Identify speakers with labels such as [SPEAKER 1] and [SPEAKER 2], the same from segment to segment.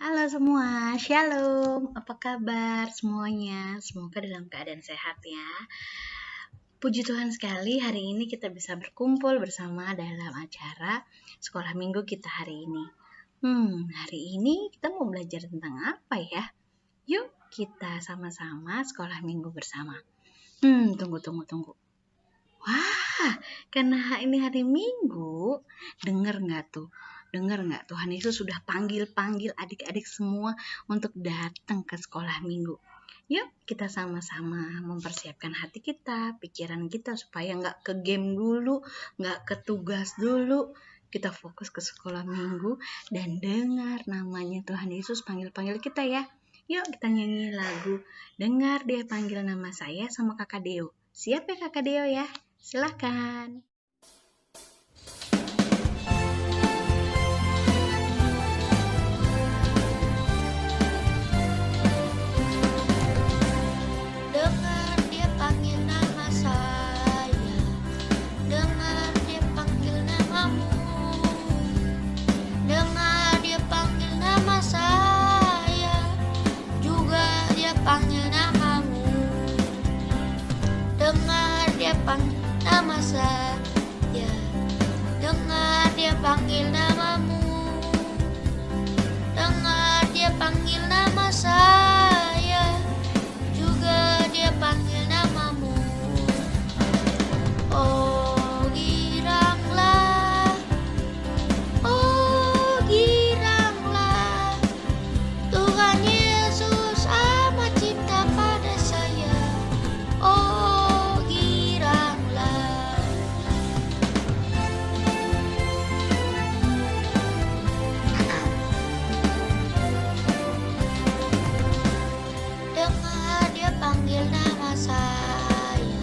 [SPEAKER 1] Halo semua, shalom. Apa kabar semuanya? Semoga dalam keadaan sehat ya. Puji Tuhan sekali hari ini kita bisa berkumpul bersama dalam acara sekolah minggu kita hari ini. Hari ini kita mau belajar tentang apa ya? Yuk kita sama-sama sekolah minggu bersama. Tunggu. Wah, karena ini hari Minggu, dengar nggak tuh? Dengar nggak Tuhan Yesus sudah panggil adik-adik semua untuk datang ke sekolah Minggu. Yuk kita sama-sama mempersiapkan hati kita, pikiran kita supaya nggak ke game dulu, nggak ke tugas dulu. Kita fokus ke sekolah Minggu dan dengar namanya Tuhan Yesus panggil-panggil kita ya. Yuk kita nyanyi lagu Dengar Dia Panggil Nama Saya sama Kakak Deo. Siap ya Kakak Deo ya? Silakan.
[SPEAKER 2] Dengar dia panggil nama saya, dengar dia panggil namamu, dengar dia panggil nama saya, juga dia panggil namamu. Dengar dia panggil nama saya, dengar dia panggil namamu, dengar dia panggil nama saya, juga dia panggil namamu. Oh giranglah, oh giranglah, Tuhan Yesus amat cinta pada saya. Oh giranglah. Dengar dia panggil nama saya,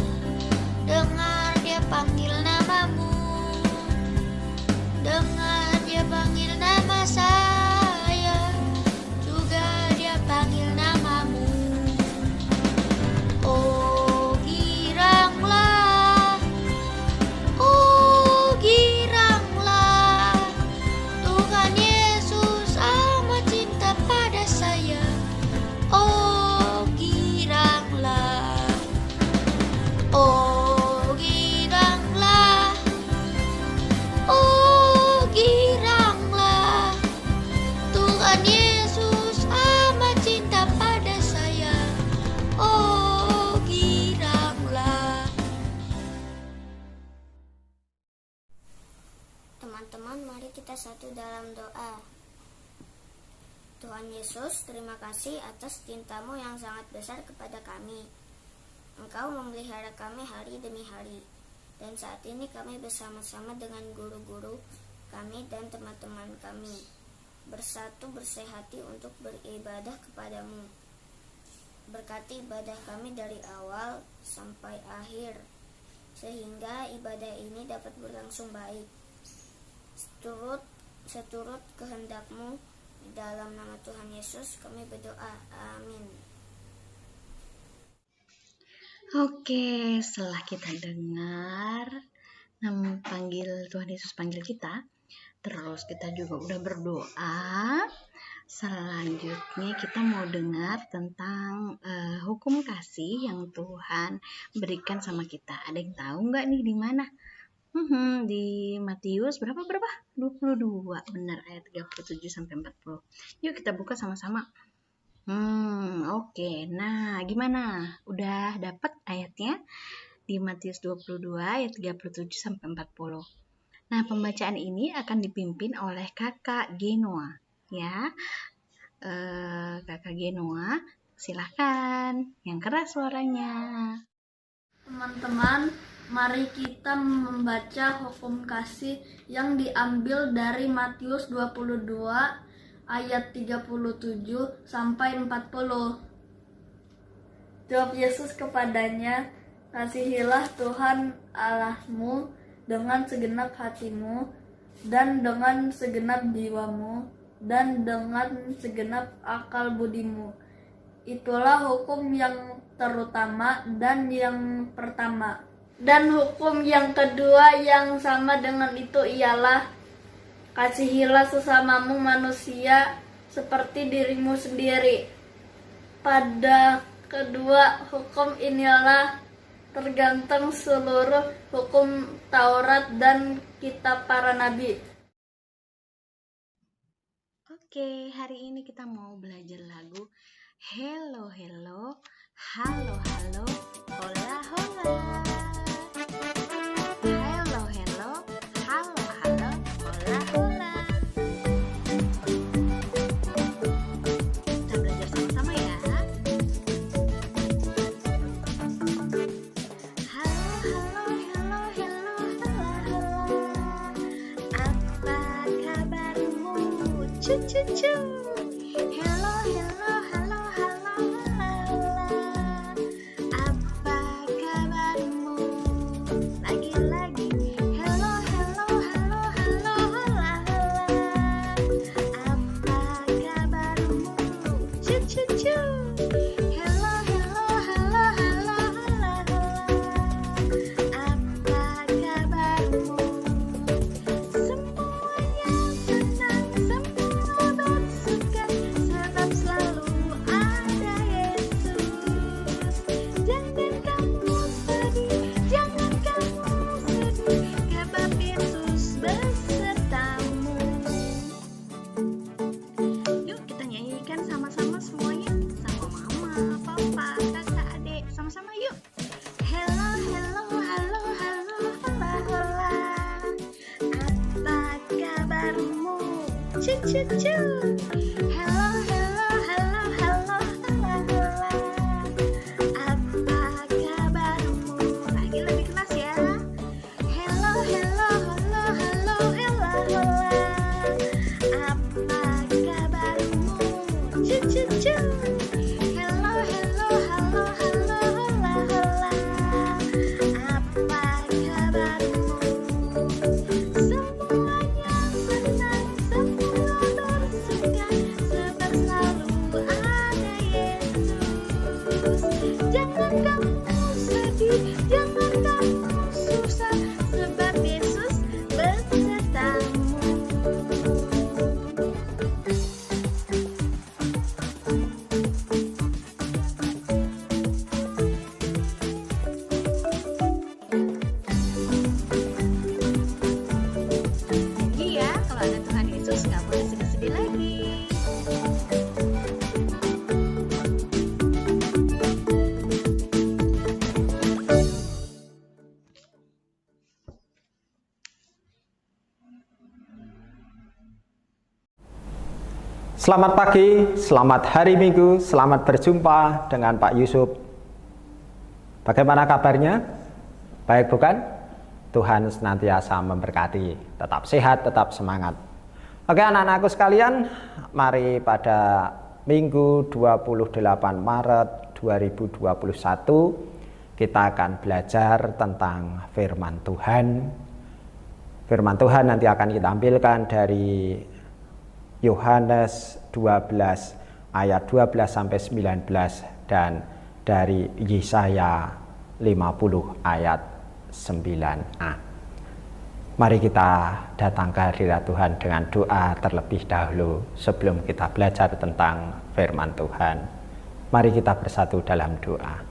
[SPEAKER 2] dengar dia panggil namamu, dengar dia panggil nama saya, juga dia panggil namamu. Oh giranglah, oh giranglah, Tuhan Yesus amat cinta pada saya. Oh giranglah, oh giranglah, oh giranglah, Tuhan Yesus amat cinta pada saya. Oh giranglah. Teman-teman, mari kita satu dalam doa. Tuhan Yesus, terima kasih atas cintamu yang sangat besar kepada kami. Engkau memelihara kami hari demi hari. Dan saat ini kami bersama-sama dengan guru-guru kami dan teman-teman kami, bersatu bersehati untuk beribadah kepadamu. Berkati ibadah kami dari awal sampai akhir, sehingga ibadah ini dapat berlangsung baik. Seturut kehendak-Mu. Dalam nama Tuhan Yesus kami berdoa. Amin.
[SPEAKER 1] Oke, setelah kita dengar Tuhan Yesus panggil kita, terus kita juga udah berdoa. Selanjutnya kita mau dengar tentang hukum kasih yang Tuhan berikan sama kita. Ada yang tahu nggak nih di mana? Di Matius berapa? 22, benar, ayat 37 sampai 40. Yuk kita buka sama-sama. Oke. Nah, gimana? Udah dapat ayatnya? Di Matius 22 ayat 37 sampai 40. Nah, pembacaan ini akan dipimpin oleh Kakak Genoa, ya. Kakak Genoa, silakan. Yang keras suaranya.
[SPEAKER 3] Teman-teman, mari kita membaca hukum kasih yang diambil dari Matius 22 ayat 37 sampai 40. Jawab Yesus kepadanya, kasihilah Tuhan Allahmu dengan segenap hatimu dan dengan segenap jiwamu dan dengan segenap akal budimu. Itulah hukum yang terutama dan yang pertama. Dan hukum yang kedua yang sama dengan itu ialah kasihilah sesamamu manusia seperti dirimu sendiri. Pada kedua hukum inilah tergantung seluruh hukum Taurat dan kitab para nabi.
[SPEAKER 1] Oke, hari ini kita mau belajar lagu Hello Hello, Halo Halo, Hola Hola. Hello Hello, Halo Halo, Hola Hola. Kita belajar sama-sama ya. Halo Halo Hello Hello, Hola Hola. Apa kabarmu? Cu cu cu. Hello hello halo halo halo. Apa kabarmu? Lagi-lagi. Hello hello halo halo halo. Apa kabarmu? Cu cu cu. Hello hello halo halo halo. Apa kabarmu? Semuanya senang, semua bersuka, sebab selalu ada Yesus. Jangan kamu sedih, jangan kamu sedih, sebab Yesus besertamu. Yuk kita nyanyikan sama-sama semuanya, sama mama, papa, kakak, adik, sama-sama yuk. Hello, hello, halo, halo, hola, hola. Apa kabarmu? Cu cu cu. Hello, hello, halo, halo, hola, hola. Apa kabarmu? Lagi lebih keras ya. Hello, hello, halo, halo, hola, hola. Apa kabarmu? Cu cu cu. Hello, hello, halo, halo, hola, hola. Apa kabarmu? Semuanya senang, semua bersuka, sebab selalu ada Yesus. Jangan kamu sedih, jangan kamu susah, sebab Yesus besertamu. Janji ya, kalau ada Tuhan Yesus nggak boleh sedih-sedih lagi.
[SPEAKER 4] Selamat pagi, selamat hari Minggu, selamat berjumpa dengan Pak Yusuf. Bagaimana kabarnya? Baik bukan? Tuhan senantiasa memberkati, tetap sehat, tetap semangat. Oke anak-anakku sekalian, mari pada Minggu 28 Maret 2021 kita akan belajar tentang firman Tuhan. Firman Tuhan nanti akan kita ambilkan dari Yohanes 12 ayat 12 sampai 19 dan dari Yesaya 50 ayat 9a. Mari kita datang ke hadirat Tuhan dengan doa terlebih dahulu sebelum kita belajar tentang firman Tuhan. Mari kita bersatu dalam doa.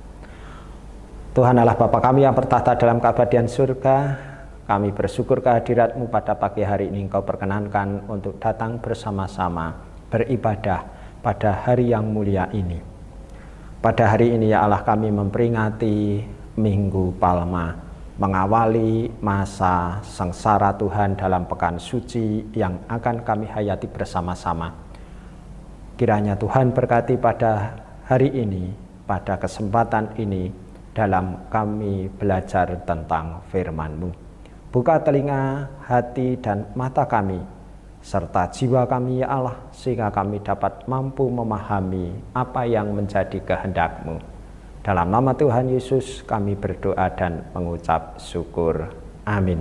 [SPEAKER 4] Tuhan Allah Bapa kami yang bertahta dalam keabadian surga, kami bersyukur kehadirat-Mu pada pagi hari ini. Engkau perkenankan untuk datang bersama-sama beribadah pada hari yang mulia ini. Pada hari ini ya Allah kami memperingati Minggu Palma, mengawali masa sengsara Tuhan dalam pekan suci yang akan kami hayati bersama-sama. Kiranya Tuhan berkati pada hari ini, pada kesempatan ini dalam kami belajar tentang firman-Mu. Buka telinga, hati, dan mata kami, serta jiwa kami ya Allah, sehingga kami dapat mampu memahami apa yang menjadi kehendak-Mu. Dalam nama Tuhan Yesus kami berdoa dan mengucap syukur. Amin.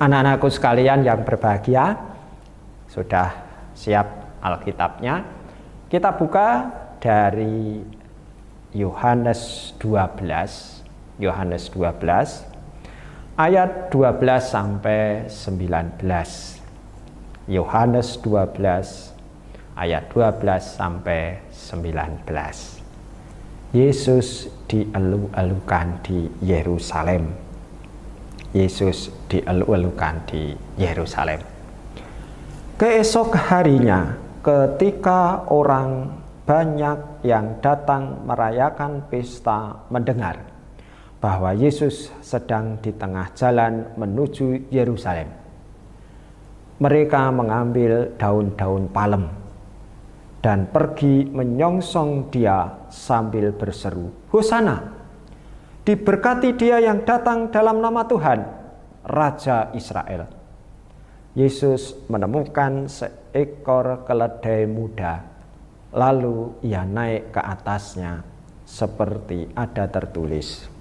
[SPEAKER 4] Anak-anakku sekalian yang berbahagia, sudah siap Alkitabnya? Kita buka dari Yohanes 12. Yohanes 12 ayat 12 sampai 19. Yohanes 12 ayat 12 sampai 19. Yesus dielu-elukan di Yerusalem. Yesus dielu-elukan di Yerusalem. Keesok harinya, ketika orang banyak yang datang merayakan pesta mendengar bahwa Yesus sedang di tengah jalan menuju Yerusalem, mereka mengambil daun-daun palem dan pergi menyongsong dia sambil berseru, "Hosana! Diberkati dia yang datang dalam nama Tuhan, Raja Israel." Yesus menemukan seekor keledai muda, lalu ia naik ke atasnya seperti ada tertulis,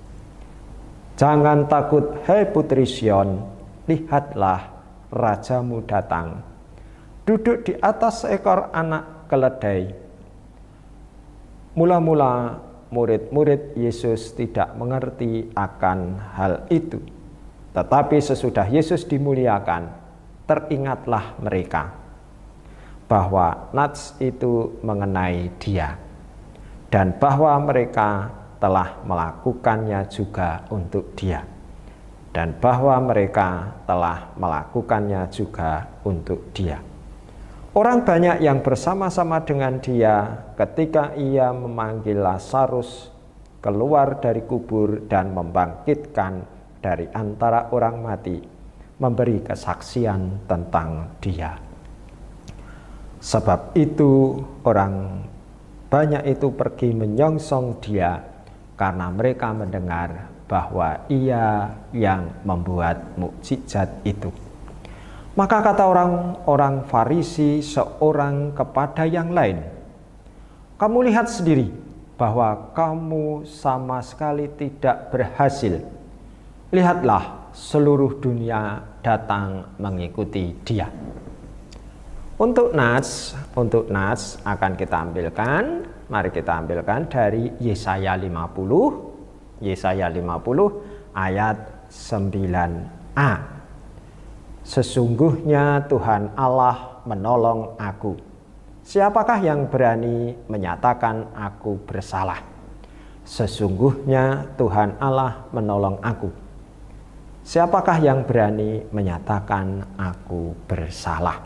[SPEAKER 4] "Jangan takut, hai putri Sion, lihatlah rajamu datang, duduk di atas seekor anak keledai." Mula-mula murid-murid Yesus tidak mengerti akan hal itu. Tetapi sesudah Yesus dimuliakan, teringatlah mereka bahwa nats itu mengenai dia, dan bahwa mereka telah melakukannya juga untuk dia, dan bahwa mereka telah melakukannya juga untuk dia. Orang banyak yang bersama-sama dengan dia ketika ia memanggil Lazarus keluar dari kubur dan membangkitkan dari antara orang mati, memberi kesaksian tentang dia. Sebab itu orang banyak itu pergi menyongsong dia karena mereka mendengar bahwa ia yang membuat mukjizat itu. Maka kata orang-orang Farisi seorang kepada yang lain, "Kamu lihat sendiri bahwa kamu sama sekali tidak berhasil. Lihatlah, seluruh dunia datang mengikuti dia." Untuk nats akan kita ambilkan, mari kita ambilkan dari Yesaya 50 ayat 9a. "Sesungguhnya Tuhan Allah menolong aku. Siapakah yang berani menyatakan aku bersalah? Sesungguhnya Tuhan Allah menolong aku. Siapakah yang berani menyatakan aku bersalah?"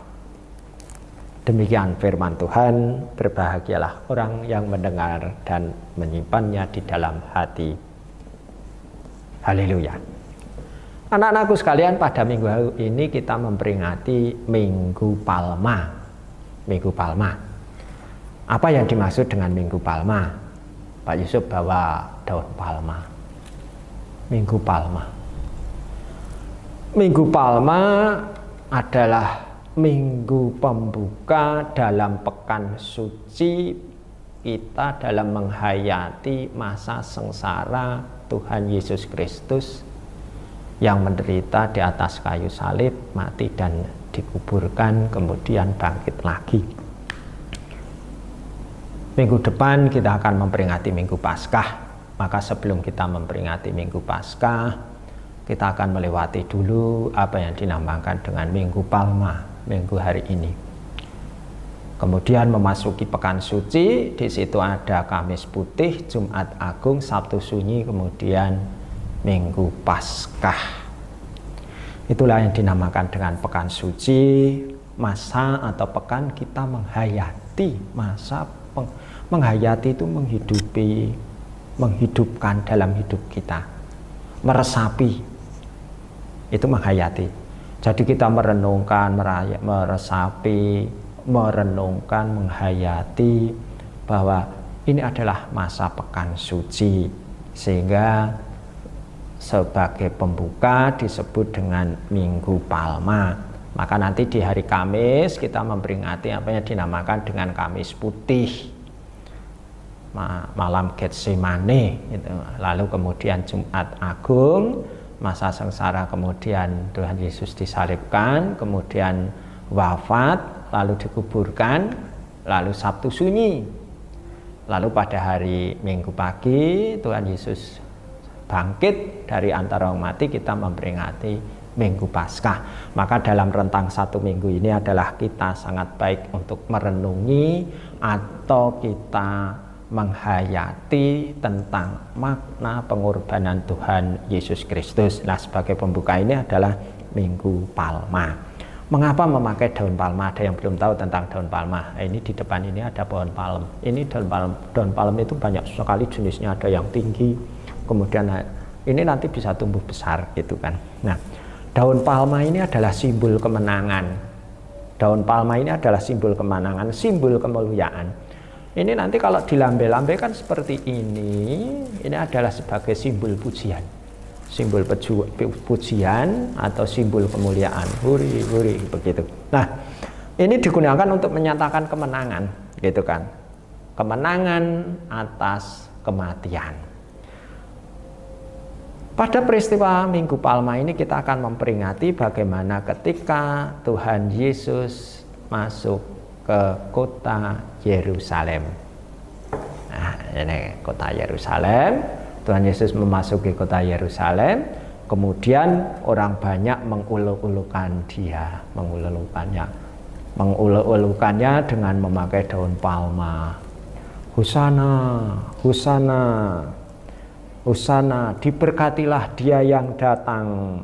[SPEAKER 4] Demikian firman Tuhan. Berbahagialah orang yang mendengar dan menyimpannya di dalam hati. Haleluya. Anak-anakku sekalian, pada minggu ini kita memperingati Minggu Palma. Minggu Palma. Apa yang dimaksud dengan Minggu Palma? Pak Yusuf bawa daun palma. Minggu Palma. Minggu Palma adalah minggu pembuka dalam pekan suci kita dalam menghayati masa sengsara Tuhan Yesus Kristus yang menderita di atas kayu salib, mati dan dikuburkan, kemudian bangkit lagi. Minggu depan kita akan memperingati Minggu Paskah. Maka sebelum kita memperingati Minggu Paskah, kita akan melewati dulu apa yang dinamakan dengan Minggu Palma, minggu hari ini. Kemudian memasuki pekan suci, di situ ada Kamis Putih, Jumat Agung, Sabtu Sunyi, kemudian Minggu Paskah. Itulah yang dinamakan dengan pekan suci, masa atau pekan kita menghayati masa menghayati itu menghidupkan dalam hidup kita, meresapi, itu menghayati. Jadi kita merenungkan, meresapi, merenungkan, menghayati bahwa ini adalah masa pekan suci, sehingga sebagai pembuka disebut dengan Minggu Palma. Maka nanti di hari Kamis kita memperingati apa yang dinamakan dengan Kamis Putih, malam Getsemane gitu. Lalu kemudian Jumat Agung, masa sengsara, kemudian Tuhan Yesus disalibkan, kemudian wafat, lalu dikuburkan, lalu Sabtu Sunyi. Lalu pada hari Minggu pagi Tuhan Yesus bangkit dari antara orang mati, kita memperingati Minggu Paskah. Maka dalam rentang 1 minggu ini adalah kita sangat baik untuk merenungi atau kita menghayati tentang makna pengorbanan Tuhan Yesus Kristus. Nah, sebagai pembuka ini adalah Minggu Palma. Mengapa memakai daun palma? Ada yang belum tahu tentang daun palma. Nah, ini di depan ini ada pohon palem. Ini daun palem. Daun palem itu banyak sekali jenisnya, ada yang tinggi, kemudian ini nanti bisa tumbuh besar gitu kan. Nah, daun palma ini adalah simbol kemenangan. Daun palma ini adalah simbol kemenangan, simbol kemuliaan. Ini nanti kalau dilambe-lambekan seperti ini adalah sebagai simbol pujian. Simbol pujian atau simbol kemuliaan, huri huri begitu. Nah, ini digunakan untuk menyatakan kemenangan, gitu kan? Kemenangan atas kematian. Pada peristiwa Minggu Palma ini kita akan memperingati bagaimana ketika Tuhan Yesus masuk ke kota Yerusalem. Nah, ini kota Yerusalem. Tuhan Yesus memasuki kota Yerusalem, kemudian orang banyak menguluk-ulukan dia, menguluk-ulukannya dengan memakai daun palma. Husana, Husana, Husana, diberkatilah dia yang datang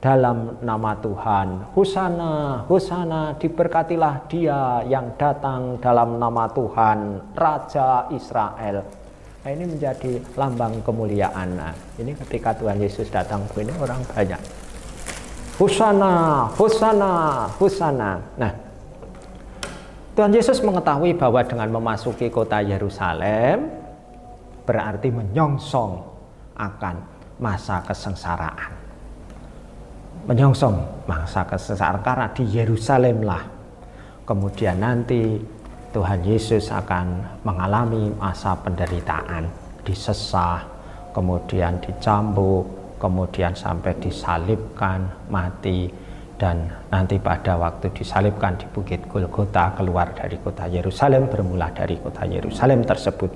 [SPEAKER 4] dalam nama Tuhan. Husana, Husana, diberkatilah dia yang datang dalam nama Tuhan, Raja Israel. Nah, ini menjadi lambang kemuliaan. Nah, ini ketika Tuhan Yesus datang begini orang banyak. Husana, Husana, Husana. Nah, Tuhan Yesus mengetahui bahwa dengan memasuki kota Yerusalem berarti menyongsong akan masa kesengsaraan. Menyongsong masa kesengsaraan karena di Yerusalem lah kemudian nanti Tuhan Yesus akan mengalami masa penderitaan, disesah, kemudian dicambuk, kemudian sampai disalibkan, mati, dan nanti pada waktu disalibkan di Bukit Golgota keluar dari kota Yerusalem, bermula dari kota Yerusalem tersebut.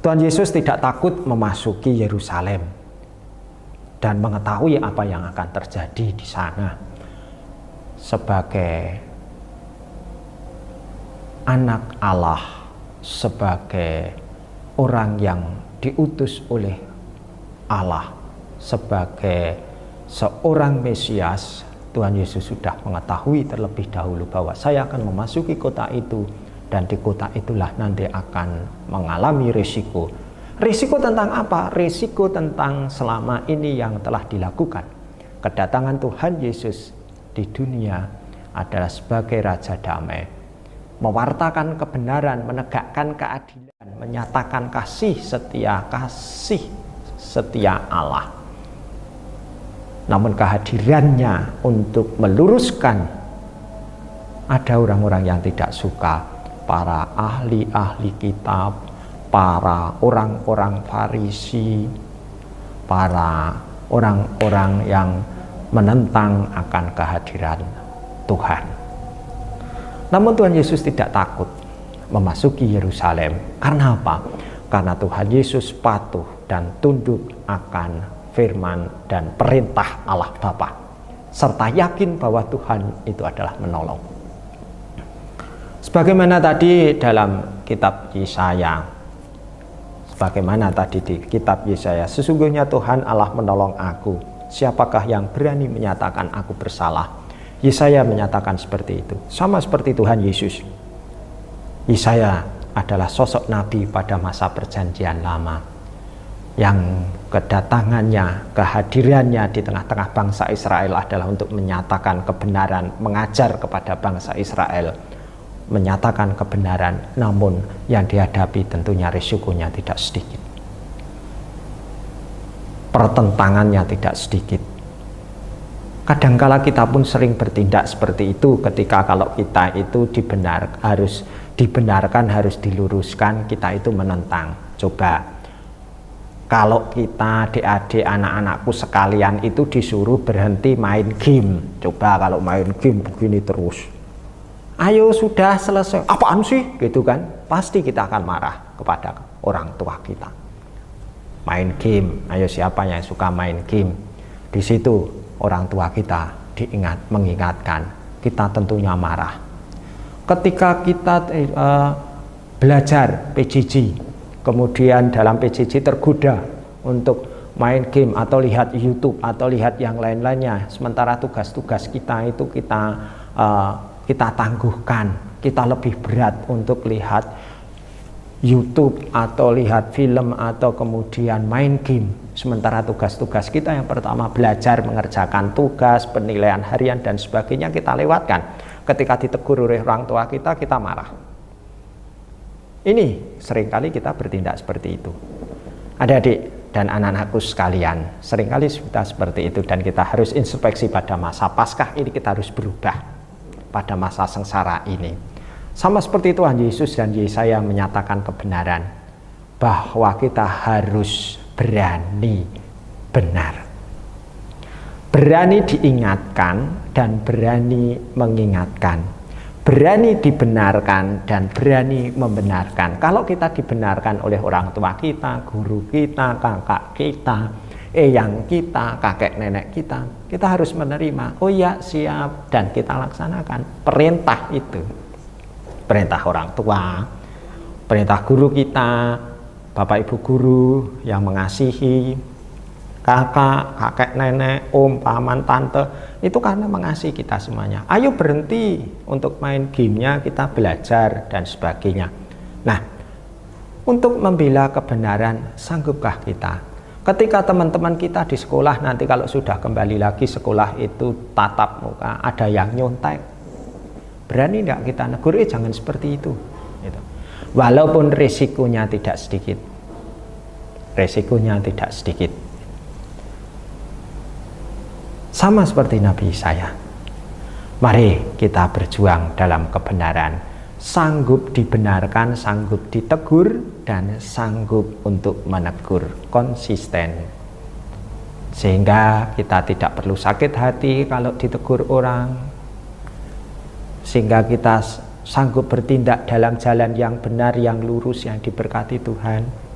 [SPEAKER 4] Tuhan Yesus tidak takut memasuki Yerusalem dan mengetahui apa yang akan terjadi di sana. Sebagai anak Allah, sebagai orang yang diutus oleh Allah, sebagai seorang Mesias, Tuhan Yesus sudah mengetahui terlebih dahulu bahwa saya akan memasuki kota itu, dan di kota itulah nanti akan mengalami risiko. Risiko tentang apa? Risiko tentang selama ini yang telah dilakukan. Kedatangan Tuhan Yesus di dunia adalah sebagai Raja Damai, mewartakan kebenaran, menegakkan keadilan, menyatakan kasih setia Allah. Namun kehadirannya untuk meluruskan, ada orang-orang yang tidak suka, para ahli-ahli kitab, para orang-orang Farisi, para orang-orang yang menentang akan kehadiran Tuhan. Namun Tuhan Yesus tidak takut memasuki Yerusalem. Karena apa? Karena Tuhan Yesus patuh dan tunduk akan firman dan perintah Allah Bapa, serta yakin bahwa Tuhan itu adalah menolong. Sebagaimana tadi dalam kitab Yesaya, sesungguhnya Tuhan Allah menolong aku, siapakah yang berani menyatakan aku bersalah? Yesaya menyatakan seperti itu, sama seperti Tuhan Yesus. Yesaya adalah sosok nabi pada masa perjanjian lama, yang kedatangannya, kehadirannya di tengah-tengah bangsa Israel adalah untuk menyatakan kebenaran, mengajar kepada bangsa Israel, menyatakan kebenaran, namun yang dihadapi tentunya risikonya tidak sedikit, pertentangannya tidak sedikit. Kadangkala kita pun sering bertindak seperti itu, ketika kalau kita itu harus dibenarkan, harus diluruskan, kita itu menentang. Coba kalau kita adik-adik, anak-anakku sekalian itu disuruh berhenti main game, coba kalau main game begini terus, ayo sudah selesai, apaan sih gitu kan, pasti kita akan marah kepada orang tua kita. Main game, ayo siapa yang suka main game? Di situ orang tua kita mengingatkan, kita tentunya marah. Ketika kita belajar PJJ, kemudian dalam PJJ tergoda untuk main game atau lihat YouTube atau lihat yang lain-lainnya, sementara tugas-tugas kita itu kita tangguhkan, kita lebih berat untuk lihat YouTube atau lihat film atau kemudian main game, sementara tugas-tugas kita yang pertama belajar mengerjakan tugas, penilaian harian dan sebagainya kita lewatkan. Ketika ditegur oleh orang tua kita marah. Ini seringkali kita bertindak seperti itu. Adik-adik dan anak-anakku sekalian, seringkali kita seperti itu, dan kita harus introspeksi pada masa Paskah ini. Kita harus berubah pada masa sengsara ini. Sama seperti Tuhan Yesus dan Yesaya menyatakan kebenaran bahwa kita harus berani benar, berani diingatkan dan berani mengingatkan, berani dibenarkan dan berani membenarkan. Kalau kita dibenarkan oleh orang tua kita, guru kita, kakak kita, eyang kita, kakek nenek kita harus menerima. Oh ya, siap, dan kita laksanakan perintah itu. Perintah orang tua, perintah guru kita, bapak ibu guru yang mengasihi, kakek nenek, om, paman, tante, itu karena mengasihi kita semuanya. Ayo berhenti untuk main gamenya, kita belajar dan sebagainya. Nah, untuk membela kebenaran, sanggupkah kita? Ketika teman-teman kita di sekolah nanti kalau sudah kembali lagi sekolah itu tatap muka, ada yang nyontek, berani tidak kita negur? Jangan seperti itu. Walaupun resikonya tidak sedikit, resikonya tidak sedikit. Sama seperti Nabi Yesaya. Mari kita berjuang dalam kebenaran, sanggup dibenarkan, sanggup ditegur, dan sanggup untuk menegur, konsisten. Sehingga kita tidak perlu sakit hati kalau ditegur orang, sehingga kita sanggup bertindak dalam jalan yang benar, yang lurus, yang diberkati Tuhan.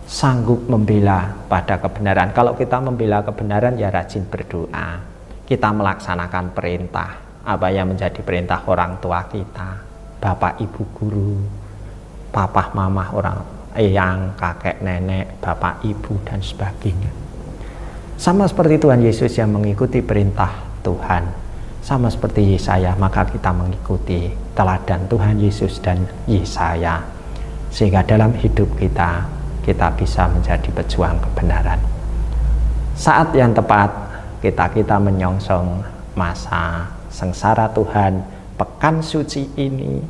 [SPEAKER 4] Sanggup membela pada kebenaran. Kalau kita membela kebenaran, ya rajin berdoa. Kita melaksanakan perintah, apa yang menjadi perintah orang tua kita, bapak ibu guru, papa mama orang eyang, kakek nenek, bapak ibu dan sebagainya. Sama seperti Tuhan Yesus yang mengikuti perintah Tuhan, sama seperti Yesaya, maka kita mengikuti teladan Tuhan Yesus dan Yesaya, sehingga dalam hidup kita bisa menjadi pejuang kebenaran. Saat yang tepat kita menyongsong masa sengsara Tuhan, pekan suci ini,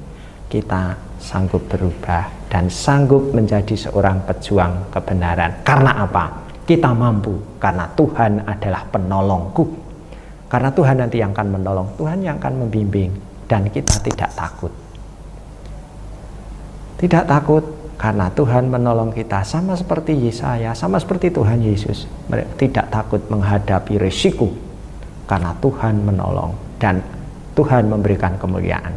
[SPEAKER 4] kita sanggup berubah dan sanggup menjadi seorang pejuang kebenaran. Karena apa? Kita mampu, karena Tuhan adalah penolongku. Karena Tuhan nanti yang akan menolong, Tuhan yang akan membimbing, dan kita tidak takut. Tidak takut karena Tuhan menolong kita, sama seperti Yesaya, sama seperti Tuhan Yesus. Tidak takut menghadapi risiko karena Tuhan menolong dan Tuhan memberikan kemuliaan.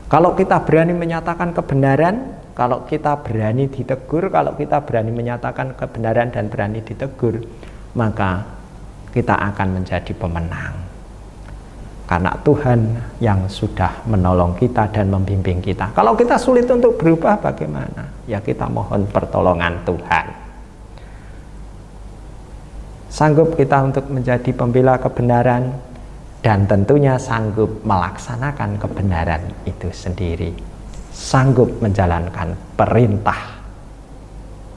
[SPEAKER 4] Kalau kita berani menyatakan kebenaran, kalau kita berani ditegur, kalau kita berani menyatakan kebenaran dan berani ditegur, maka kita akan menjadi pemenang. Karena Tuhan yang sudah menolong kita dan membimbing kita. Kalau kita sulit untuk berubah, bagaimana? Ya kita mohon pertolongan Tuhan. Sanggup kita untuk menjadi pembela kebenaran, dan tentunya sanggup melaksanakan kebenaran itu sendiri. Sanggup menjalankan perintah,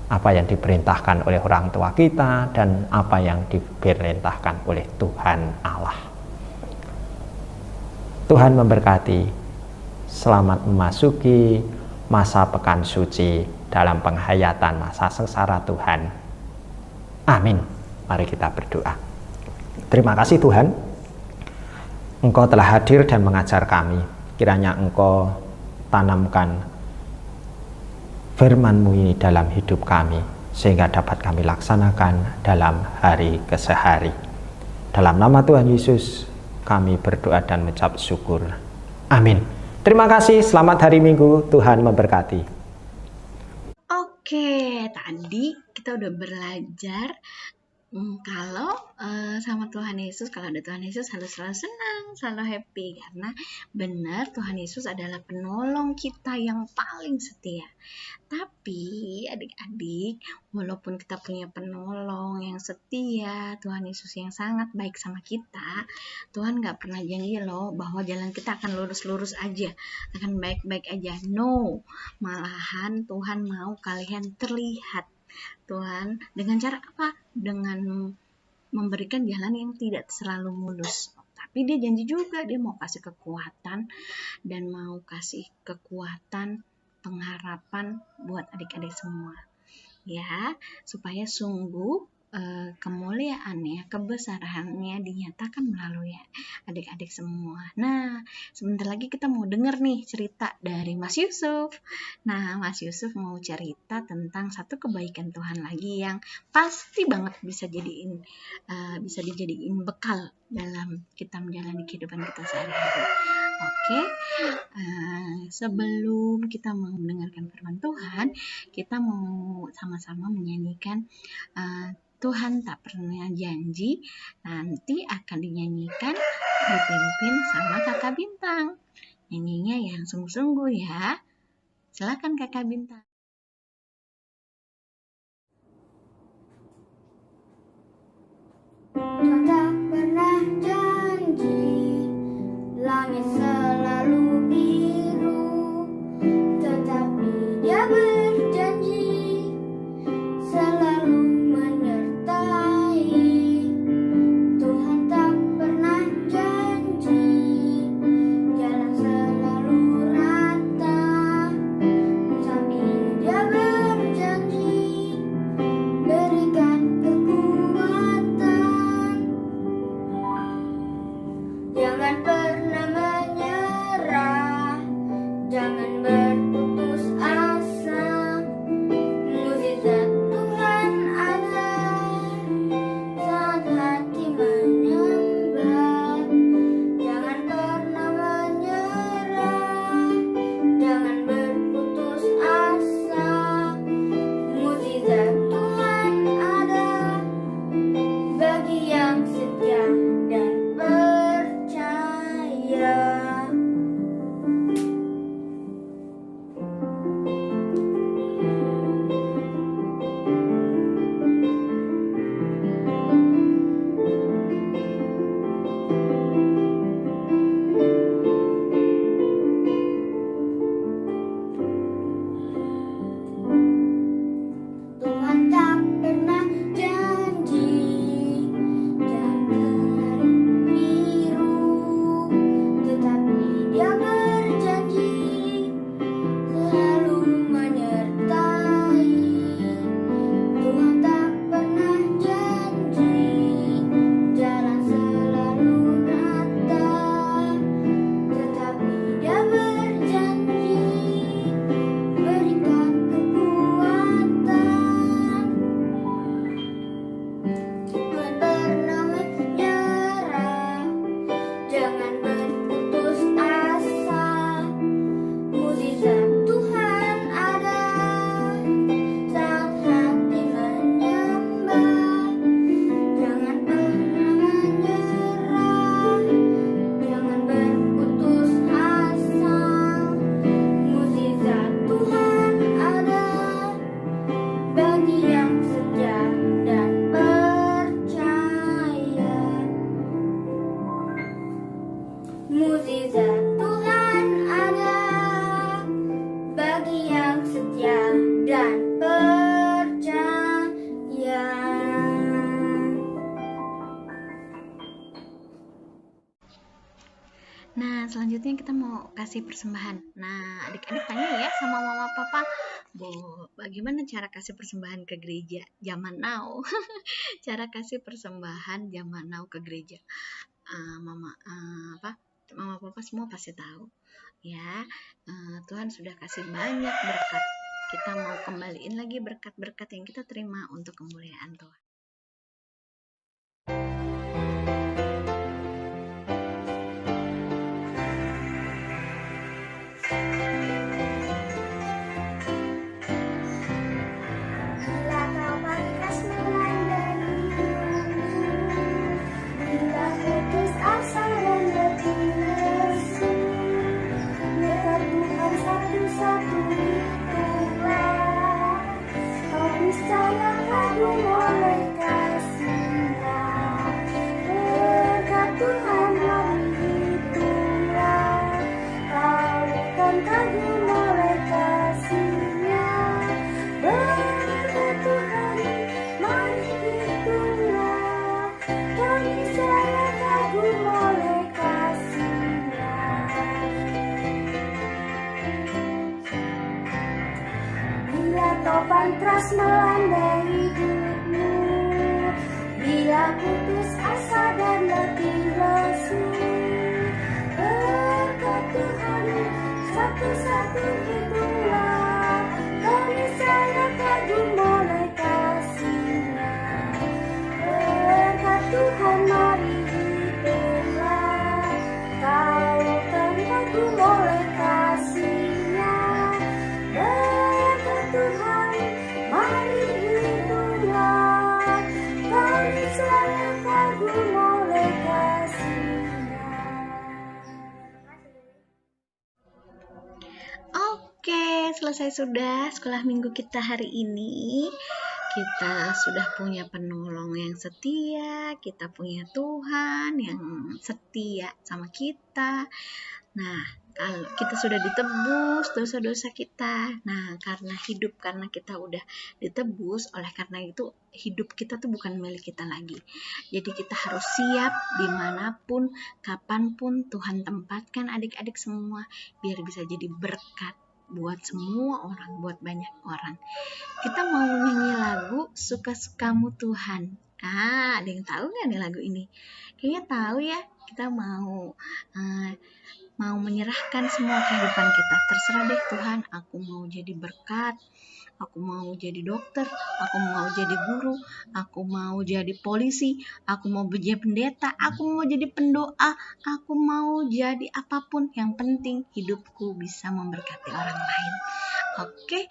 [SPEAKER 4] apa yang diperintahkan oleh orang tua kita dan apa yang diperintahkan oleh Tuhan Allah. Tuhan memberkati. Selamat memasuki masa pekan suci dalam penghayatan masa sengsara Tuhan. Amin. Mari kita berdoa. Terima kasih Tuhan, Engkau telah hadir dan mengajar kami. Kiranya Engkau tanamkan firman-Mu ini dalam hidup kami, sehingga dapat kami laksanakan dalam hari kesehari. Dalam nama Tuhan Yesus kami berdoa dan mengucap syukur. Amin. Terima kasih, selamat hari Minggu, Tuhan memberkati.
[SPEAKER 1] Oke, tadi kita udah belajar Kalau sama Tuhan Yesus, kalau ada Tuhan Yesus harus selalu senang, selalu happy, karena benar Tuhan Yesus adalah penolong kita yang paling setia. Tapi adik-adik, walaupun kita punya penolong yang setia, Tuhan Yesus yang sangat baik sama kita, Tuhan gak pernah janji loh bahwa jalan kita akan lurus-lurus aja, akan baik-baik aja. No, malahan Tuhan mau kalian terlihat. Tuhan dengan cara apa? Dengan memberikan jalan yang tidak selalu mulus. Tapi dia janji juga, dia mau kasih kekuatan dan mau kasih kekuatan pengharapan buat adik-adik semua. Ya, supaya sungguh kemuliaannya, kebesarannya dinyatakan melalui adik-adik semua. Nah, sebentar lagi kita mau dengar nih cerita dari Mas Yusuf. Nah, Mas Yusuf mau cerita tentang satu kebaikan Tuhan lagi yang pasti banget bisa dijadiin bekal dalam kita menjalani kehidupan kita sehari-hari. Oke, sebelum kita mau mendengarkan firman Tuhan, kita mau sama-sama menyanyikan Tuhan tak pernah janji, nanti akan dinyanyikan, dipimpin sama Kakak Bintang. Nyanyinya yang sungguh-sungguh ya. Silakan Kakak Bintang.
[SPEAKER 2] Tuhan tak pernah janji, langit selalu biru, tetapi Dia berjanji selalu menyertai. Tuhan tak pernah janji, jalan selalu rata, tapi Dia berjanji berikan kekuatan. Jangan pernah menyerah, jangan berputus asa. Mukjizat Tuhan ada saat hati menyembah. Jangan pernah menyerah, jangan berputus asa. Mukjizat Tuhan ada bagi yang setia dan percaya. Tuhan tak pernah janji, jangan biru, tetapi Dia berjanji selalu menyertai. Tuhan tak pernah janji, jalan selalu rata, tetapi Dia berjanji berikan kekuatan. Jangan pernah menyerah, jangan berputus asa. Mukjizat Tuhan ada saat hati menyembah. Jangan pernah menyerah, jangan berputus asa. Mukjizat Tuhan ada bagi yang setia dan percaya. Mukjizat Tuhan ada bagi yang setia dan percaya.
[SPEAKER 1] Nah, selanjutnya kita mau kasih persembahan. Nah, adik-adik tanya ya sama mama papa, Bu, bagaimana cara kasih persembahan ke gereja zaman now? Cara kasih persembahan zaman now ke gereja. Mama papa semua pasti tahu. Ya, Tuhan sudah kasih banyak berkat. Kita mau kembaliin lagi berkat-berkat yang kita terima untuk kemuliaan Tuhan.
[SPEAKER 2] Bila kau bagas melandai,
[SPEAKER 5] topan keras melanda hidupmu. Bila putus asa dan letih lesu, berkat Tuhan satu-satu itulah, keniscayaan kagum oleh kasih-Nya. Berkat Tuhan mari hitunglah, kau terkagum oleh kasih-Nya. Berkat Tuhan mari hitunglah, kau niscaya kagum oleh kasih-Nya.
[SPEAKER 1] Oke, selesai sudah sekolah minggu kita hari ini. Kita sudah punya penolong yang setia, kita punya Tuhan yang setia sama kita. Nah, kalau kita sudah ditebus dosa-dosa kita. Nah, karena kita udah ditebus, oleh karena itu hidup kita tuh bukan milik kita lagi. Jadi kita harus siap dimanapun, kapanpun Tuhan tempatkan adik-adik semua, biar bisa jadi berkat buat semua orang, buat banyak orang. Kita mau nyanyi lagu Suka-Sukamu Tuhan. Ada yang tahu nggak nih lagu ini? Kayaknya tahu ya. Kita mau menyerahkan semua kehidupan kita. Terserah deh Tuhan, aku mau jadi berkat, aku mau jadi dokter, aku mau jadi guru, aku mau jadi polisi, aku mau jadi pendeta, aku mau jadi pendoa, aku mau jadi apapun. Yang penting hidupku bisa memberkati orang lain. Oke,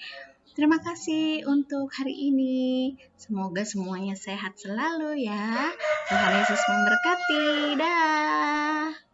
[SPEAKER 1] terima kasih untuk hari ini. Semoga semuanya sehat selalu ya. Tuhan Yesus memberkati. Dah.